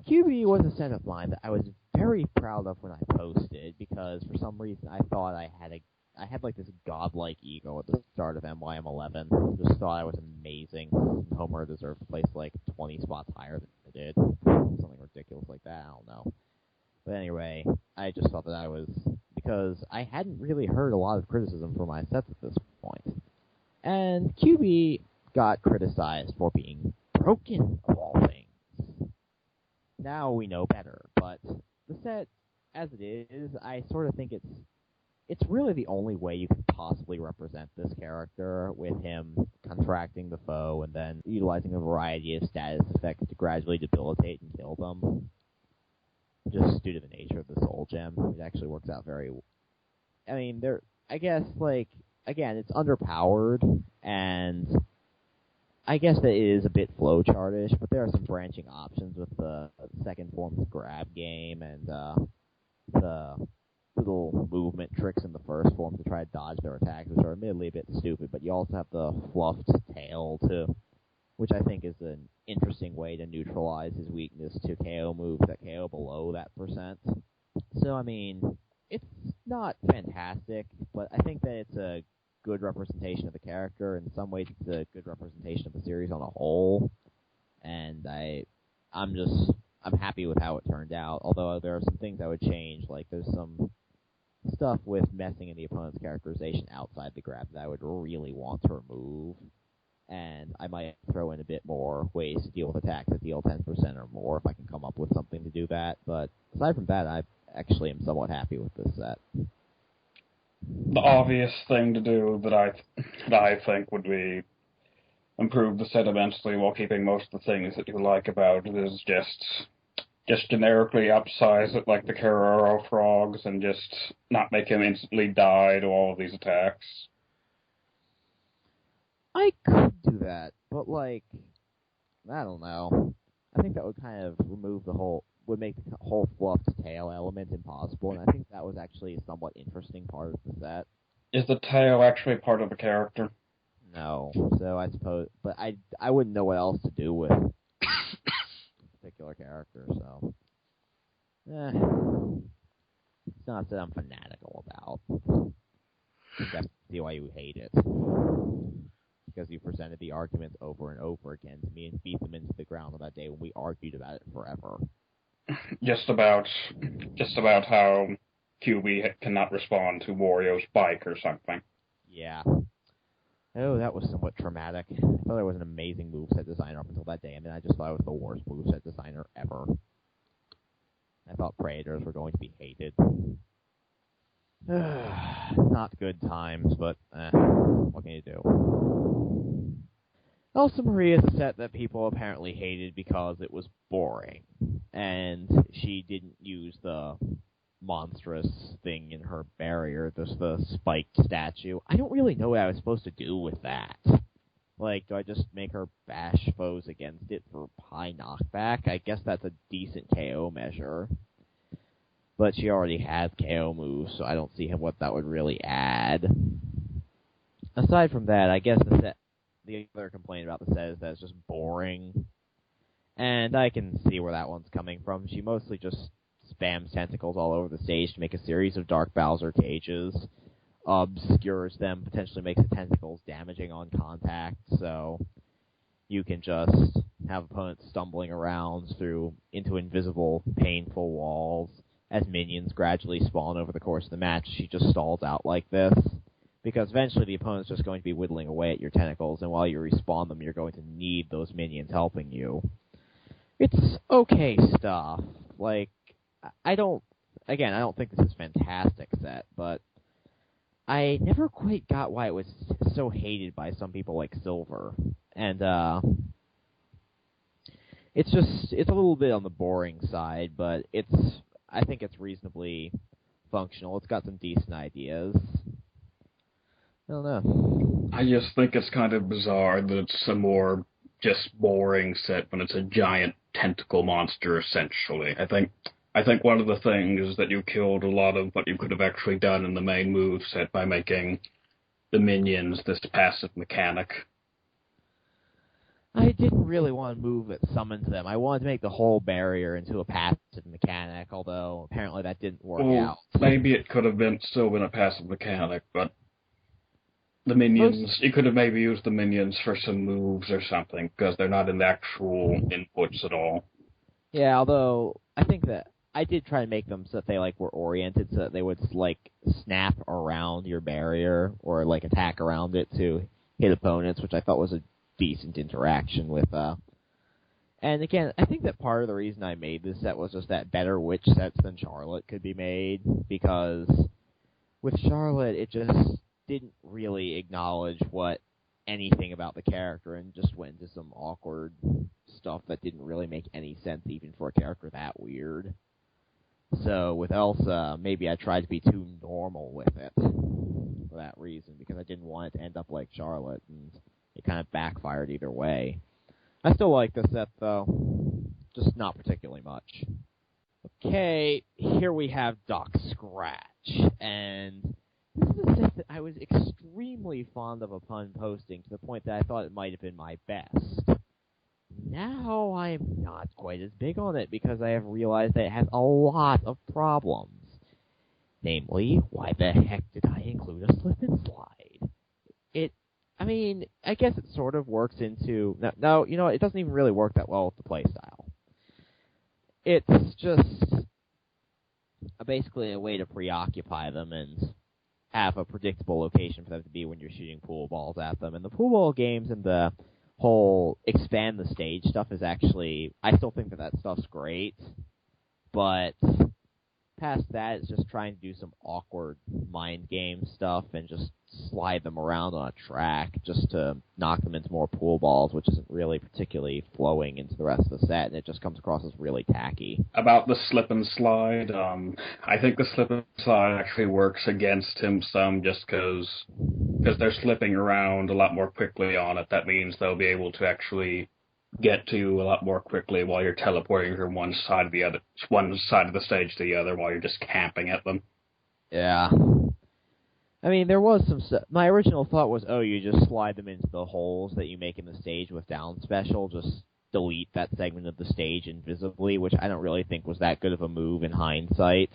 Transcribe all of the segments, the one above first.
QB was a set of mine that I was very proud of when I posted, because for some reason I thought I had like this godlike ego at the start of MYM11. Just thought I was amazing. Homer deserved to place like 20 spots higher than I did. Something ridiculous like that, I don't know. But anyway, I just thought that I was, because I hadn't really heard a lot of criticism for my sets at this point. And QB got criticized for being broken, of all things. Now we know better, but the set, as it is, I sort of think it's really the only way you can possibly represent this character, with him contracting the foe and then utilizing a variety of status effects to gradually debilitate and kill them. Just due to the nature of the soul gem, it actually works out very... I mean, I guess, like, again, it's underpowered, and I guess that it is a bit flowchartish, but there are some branching options with the second form's grab game and the little movement tricks in the first form to try to dodge their attacks, which are admittedly a bit stupid, but you also have the fluffed tail, which I think is an interesting way to neutralize his weakness to KO moves that KO below that percent. So, I mean, it's not fantastic, but I think that it's a good representation of the character. In some ways, it's a good representation of the series on a whole, and I'm happy with how it turned out, although there are some things I would change, like there's some stuff with messing in the opponent's characterization outside the grab that I would really want to remove, and I might throw in a bit more ways to deal with attacks that deal 10% or more if I can come up with something to do that, but aside from that, I actually am somewhat happy with this set. The obvious thing to do that I think would be improve the set immensely while keeping most of the things that you like about it is just generically upsize it like the Carrero frogs and just not make him instantly die to all of these attacks. I could do that, but like, I don't know. I think that would kind of would make the whole fluffed tail element impossible, and I think that was actually a somewhat interesting part of the set. Is the tail actually part of the character? No, so I suppose, but I wouldn't know what else to do with a particular character, so it's not that I'm fanatical about. I think I see why you hate it, because you presented the arguments over and over again to me and beat them into the ground on that day when we argued about it forever. Just about how QB cannot respond to Wario's bike or something. Yeah. Oh, that was somewhat traumatic. I thought I was an amazing moveset designer up until that day, and then I just thought I was the worst moveset designer ever. I thought Predators were going to be hated. Not good times, but what can you do? Elsa Maria is a set that people apparently hated because it was boring, and she didn't use the monstrous thing in her barrier, the spiked statue. I don't really know what I was supposed to do with that. Like, do I just make her bash foes against it for high knockback? I guess that's a decent KO measure. But she already has KO moves, so I don't see what that would really add. Aside from that, I guess the other complaint about the set is that it's just boring. And I can see where that one's coming from. She mostly just spams tentacles all over the stage to make a series of Dark Bowser cages, obscures them, potentially makes the tentacles damaging on contact, so you can just have opponents stumbling around into invisible, painful walls. As minions gradually spawn over the course of the match, she just stalls out like this, because eventually the opponent's just going to be whittling away at your tentacles, and while you respawn them, you're going to need those minions helping you. It's okay stuff. Like, I don't think this is a fantastic set, but I never quite got why it was so hated by some people like Silver. And, it's a little bit on the boring side, but I think it's reasonably functional. It's got some decent ideas. I don't know. I just think it's kind of bizarre that it's a more just boring set when it's a giant tentacle monster, essentially. I think one of the things is that you killed a lot of what you could have actually done in the main move set by making the minions this passive mechanic. I didn't really want to move that summons them. I wanted to make the whole barrier into a passive mechanic, although apparently that didn't work out. Maybe it could have still been a passive mechanic, but the minions, you could have maybe used the minions for some moves or something, because they're not in the actual inputs at all. Yeah, although I think that I did try to make them so that they were oriented so that they would snap around your barrier or attack around it to hit opponents, which I thought was a decent interaction with. And again, I think that part of the reason I made this set was just that better witch sets than Charlotte could be made, because with Charlotte it just didn't really acknowledge anything about the character and just went into some awkward stuff that didn't really make any sense even for a character that weird. So with Elsa, maybe I tried to be too normal with it for that reason, because I didn't want it to end up like Charlotte, and it kind of backfired either way. I still like this set, though, just not particularly much. Okay, here we have Doc Scratch, and this is a set that I was extremely fond of upon posting, to the point that I thought it might have been my best. Now I'm not quite as big on it, because I have realized that it has a lot of problems. Namely, why the heck did I include a slip and slide? I guess it sort of works into... No, it doesn't even really work that well with the playstyle. It's just basically a way to preoccupy them and have a predictable location for them to be when you're shooting pool balls at them. And the pool ball games and the whole expand the stage stuff is actually... I still think that stuff's great, but past that, it's just trying to do some awkward mind game stuff and just slide them around on a track just to knock them into more pool balls, which isn't really particularly flowing into the rest of the set, and it just comes across as really tacky. About the slip and slide, I think the slip and slide actually works against him some, just because they're slipping around a lot more quickly on it. That means they'll be able to actually get to you a lot more quickly while you're teleporting from one side of the stage to the other while you're just camping at them. Yeah. There was some stuff. My original thought was, you just slide them into the holes that you make in the stage with down special, just delete that segment of the stage invisibly, which I don't really think was that good of a move in hindsight.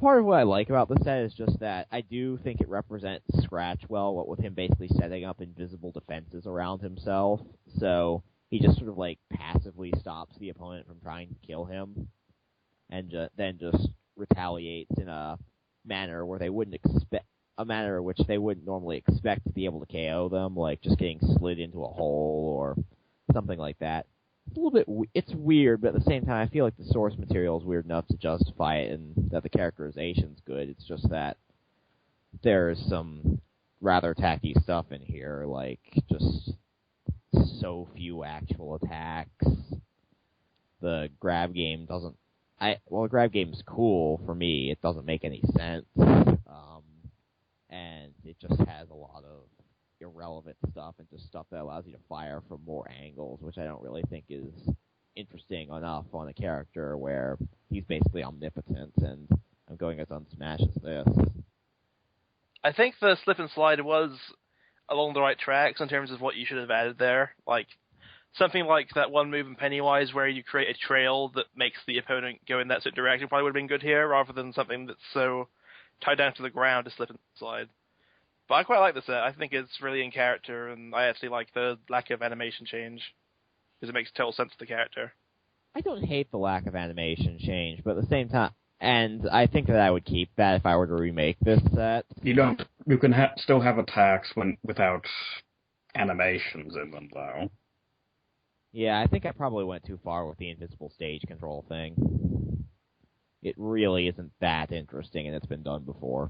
Part of what I like about the set is just that I do think it represents Scratch well, what with him basically setting up invisible defenses around himself, so he just sort of passively stops the opponent from trying to kill him, and then just retaliates in a manner where they wouldn't expect, a manner which they wouldn't normally expect to be able to KO them, like just getting slid into a hole or something like that. It's a little bit, it's weird, but at the same time, I feel like the source material is weird enough to justify it, and that the characterization's good. It's just that there's some rather tacky stuff in here, like just so few actual attacks. The grab game doesn't. The grab game's cool for me. It doesn't make any sense, and it just has a lot of irrelevant stuff and just stuff that allows you to fire from more angles, which I don't really think is interesting enough on a character where he's basically omnipotent, and I'm going as unsmash as this. I think the slip and slide was along the right tracks in terms of what you should have added there. Like, something like that one move in Pennywise where you create a trail that makes the opponent go in that certain direction probably would have been good here, rather than something that's so tied down to the ground to slip and slide. But I quite like this set. I think it's really in character, and I actually like the lack of animation change, because it makes total sense to the character. I don't hate the lack of animation change, but at the same time, and I think that I would keep that if I were to remake this set. You can still have attacks without animations in them, though. Yeah, I think I probably went too far with the invisible stage control thing. It really isn't that interesting, and it's been done before.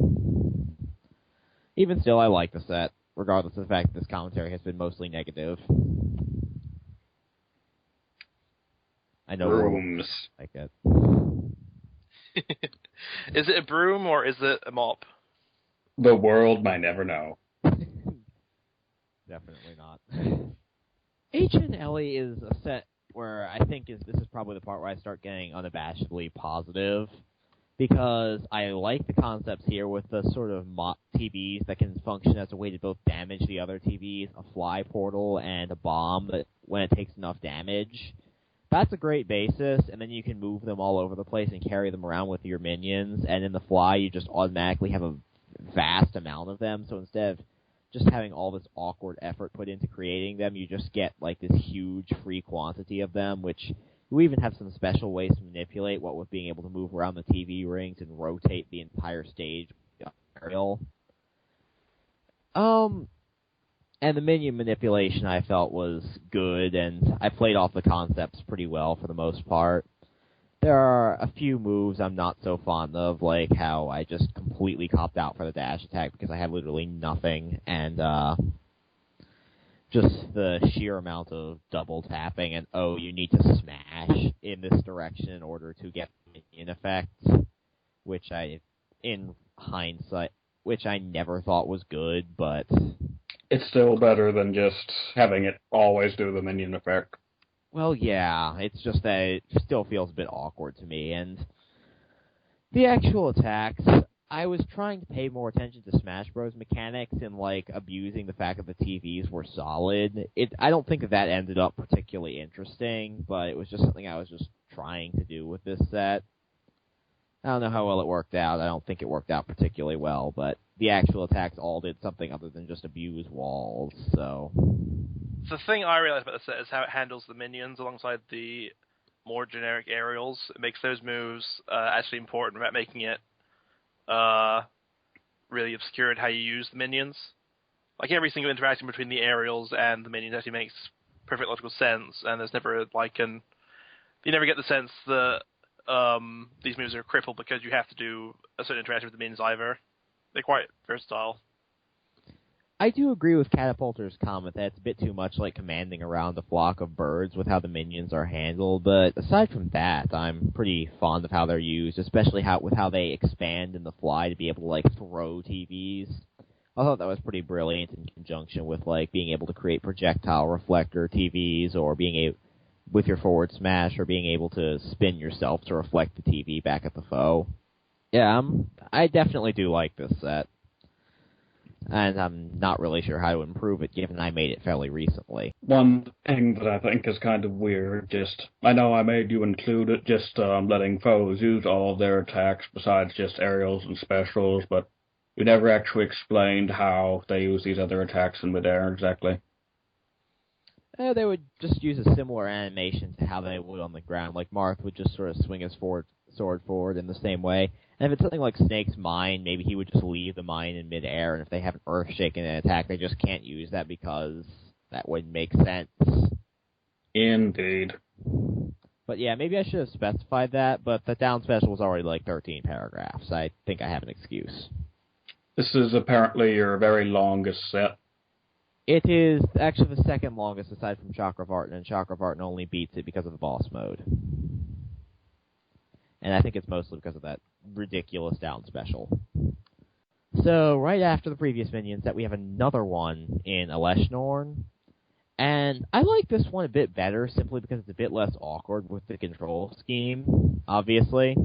Even still, I like the set, regardless of the fact that this commentary has been mostly negative. I know brooms. Like it. Is it a broom or is it a mop? The world might never know. Definitely not. H and Ellie is a set where I think this is probably the part where I start getting unabashedly positive, because I like the concepts here with the sort of TVs that can function as a way to both damage the other TVs, a fly portal, and a bomb that when it takes enough damage. That's a great basis, and then you can move them all over the place and carry them around with your minions, and in the fly you just automatically have a vast amount of them, so instead of just having all this awkward effort put into creating them, you just get like this huge free quantity of them, which you even have some special ways to manipulate, what with being able to move around the TV rings and rotate the entire stage with the aerial. And the minion manipulation I felt was good, and I played off the concepts pretty well for the most part. There are a few moves I'm not so fond of, like how I just completely copped out for the dash attack because I had literally nothing, and just the sheer amount of double tapping and, oh, you need to smash in this direction in order to get minion effects, which in hindsight, which I never thought was good, but it's still better than just having it always do the minion effect. Well, yeah, it's just that it still feels a bit awkward to me, and the actual attacks, I was trying to pay more attention to Smash Bros. Mechanics and, like, abusing the fact that the TVs were solid. I don't think that ended up particularly interesting, but it was just something I was just trying to do with this set. I don't know how well it worked out. I don't think it worked out particularly well, but the actual attacks all did something other than just abuse walls, so The thing I realize about the set is how it handles the minions alongside the more generic aerials. It makes those moves actually important without making it really obscure in how you use the minions. Like, every single interaction between the aerials and the minions actually makes perfect logical sense, and there's never, you never get the sense that these moves are crippled because you have to do a certain interaction with the minions either. They're quite versatile. I do agree with Catapulter's comment that it's a bit too much like commanding around a flock of birds with how the minions are handled, but aside from that, I'm pretty fond of how they're used, especially with how they expand in the fly to be able to, throw TVs. I thought that was pretty brilliant in conjunction with, being able to create projectile reflector TVs, or being able, with your forward smash, or being able to spin yourself to reflect the TV back at the foe. Yeah, I definitely do like this set. And I'm not really sure how to improve it, given I made it fairly recently. One thing that I think is kind of weird, I know I made you include it, letting foes use all of their attacks besides just aerials and specials, but you never actually explained how they use these other attacks in midair exactly. They would just use a similar animation to how they would on the ground. Like, Marth would just sort of swing his sword forward in the same way. And if it's something like Snake's Mine, maybe he would just leave the mine in midair, and if they have an Earth-shaking attack, they just can't use that because that wouldn't make sense. Indeed. But yeah, maybe I should have specified that, but the down special was already 13 paragraphs. I think I have an excuse. This is apparently your very longest set. It is actually the second longest aside from Chakravartin, and Chakravartin only beats it because of the boss mode. And I think it's mostly because of that ridiculous down special. So, right after the previous minion set, we have another one in Eleshnorn. And I like this one a bit better, simply because it's a bit less awkward with the control scheme, obviously.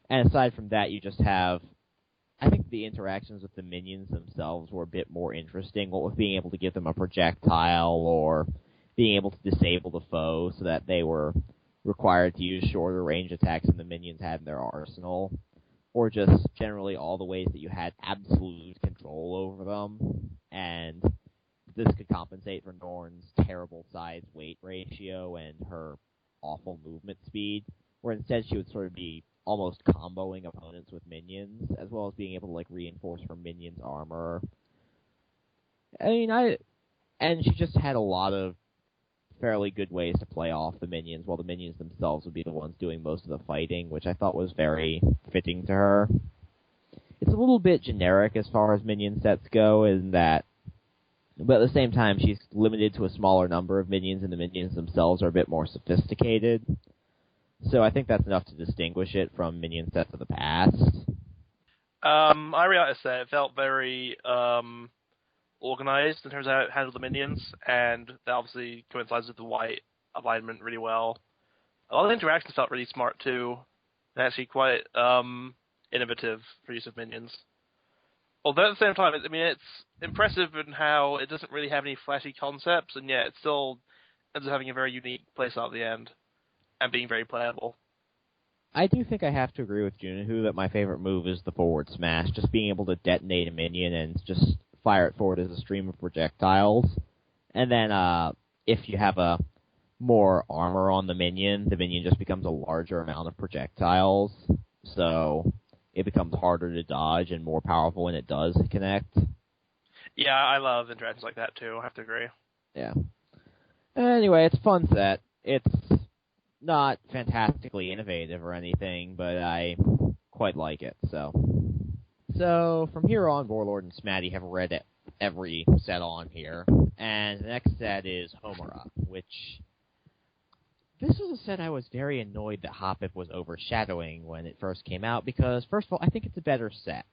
And aside from that, you just have... I think the interactions with the minions themselves were a bit more interesting, what with being able to give them a projectile, or being able to disable the foe so that they were required to use shorter range attacks than the minions had in their arsenal, or just generally all the ways that you had absolute control over them, and this could compensate for Norn's terrible size-weight ratio and her awful movement speed, where instead she would sort of be almost comboing opponents with minions, as well as being able to reinforce her minions' armor. And she just had a lot of fairly good ways to play off the minions, while the minions themselves would be the ones doing most of the fighting, which I thought was very fitting to her. It's a little bit generic as far as minion sets go, in that, but at the same time, she's limited to a smaller number of minions, and the minions themselves are a bit more sophisticated. So I think that's enough to distinguish it from minion sets of the past. I realized that it felt very organized in terms of how it handled the minions, and that obviously coincides with the white alignment really well. A lot of the interactions felt really smart too, and actually quite innovative for use of minions. Although at the same time, I mean, it's impressive in how it doesn't really have any flashy concepts, and yet it still ends up having a very unique playstyle at the end, and being very playable. I do think I have to agree with Junahu that my favorite move is the forward smash, just being able to detonate a minion and just fire it forward as a stream of projectiles. And then if you have a more armor on the minion just becomes a larger amount of projectiles, so it becomes harder to dodge and more powerful when it does connect. Yeah, I love interactions like that too, I have to agree. Yeah. Anyway, it's a fun set. It's not fantastically innovative or anything, but I quite like it, so. So, from here on, Warlord and Smady have read every set on here, and the next set is Homura, which... This was a set I was very annoyed that Hoppip was overshadowing when it first came out, because, first of all, I think it's a better set.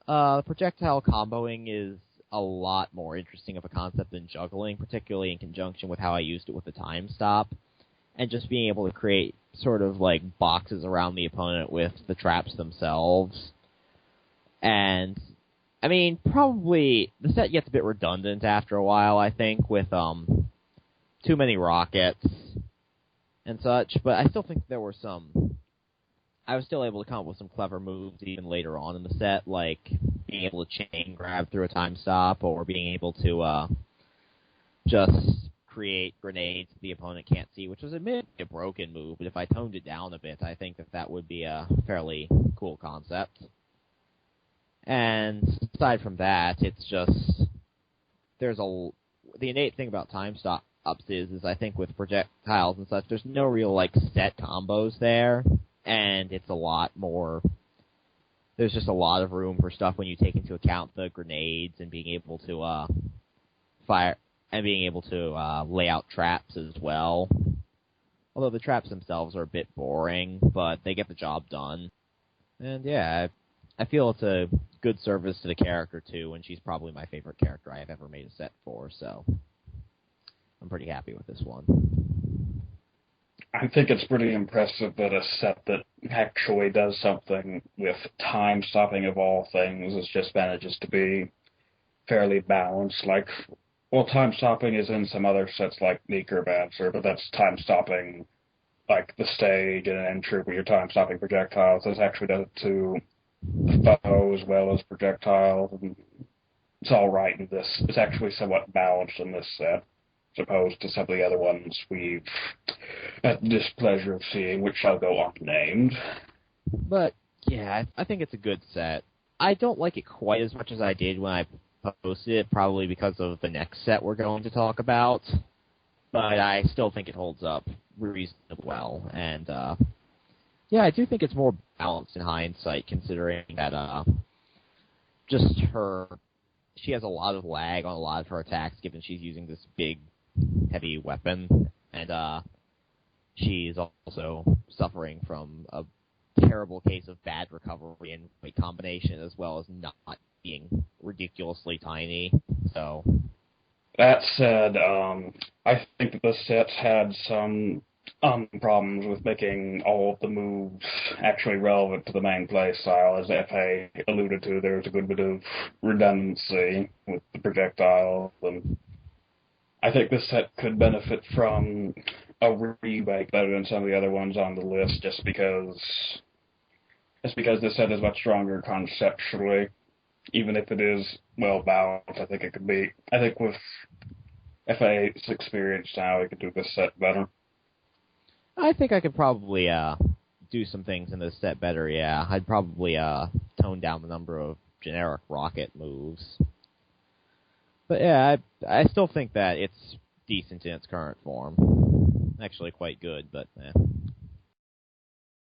Projectile comboing is a lot more interesting of a concept than juggling, particularly in conjunction with how I used it with the time stop, and just being able to create sort of like boxes around the opponent with the traps themselves. And, I mean, probably the set gets a bit redundant after a while, I think, with too many rockets and such, but I still think there were I was still able to come up with some clever moves even later on in the set, like being able to chain grab through a time stop, or being able to just create grenades the opponent can't see, which was admittedly a broken move, but if I toned it down a bit, I think that would be a fairly cool concept. And aside from that, it's just, the innate thing about time stops is I think with projectiles and such, there's no real, like, set combos there, and it's a lot more, there's just a lot of room for stuff when you take into account the grenades and being able to, fire, and being able to, lay out traps as well. Although the traps themselves are a bit boring, but they get the job done. And yeah, I feel it's a good service to the character, too, and she's probably my favorite character I have ever made a set for, so I'm pretty happy with this one. I think it's pretty impressive that a set that actually does something with time stopping of all things is just manages to be fairly balanced. Like, well, time stopping is in some other sets like Necromancer, but that's time stopping like the stage and an entry where you're time stopping projectiles. This actually does it to the foe as well as projectiles. And it's all right in this. It's actually somewhat balanced in this set, as opposed to some of the other ones we've had the displeasure of seeing, which shall go unnamed. But, yeah, I think it's a good set. I don't like it quite as much as I did when I posted it, probably because of the next set we're going to talk about. But I still think it holds up reasonably well. And, yeah, I do think it's more balanced in hindsight, considering that, just she has a lot of lag on a lot of her attacks, given she's using this big, heavy weapon, and she's also suffering from a terrible case of bad recovery and weight combination, as well as not being ridiculously tiny. So that said, I think that the set had some problems with making all of the moves actually relevant to the main play style. As FA alluded to, there was a good bit of redundancy with the projectiles, and I think this set could benefit from a remake better than some of the other ones on the list, just because this set is much stronger conceptually. Even if it is well balanced, I think it could be. I think with FA's experience now, we could do this set better. I think I could probably do some things in this set better, yeah. I'd probably tone down the number of generic rocket moves. But yeah, I still think that it's decent in its current form. Actually quite good, but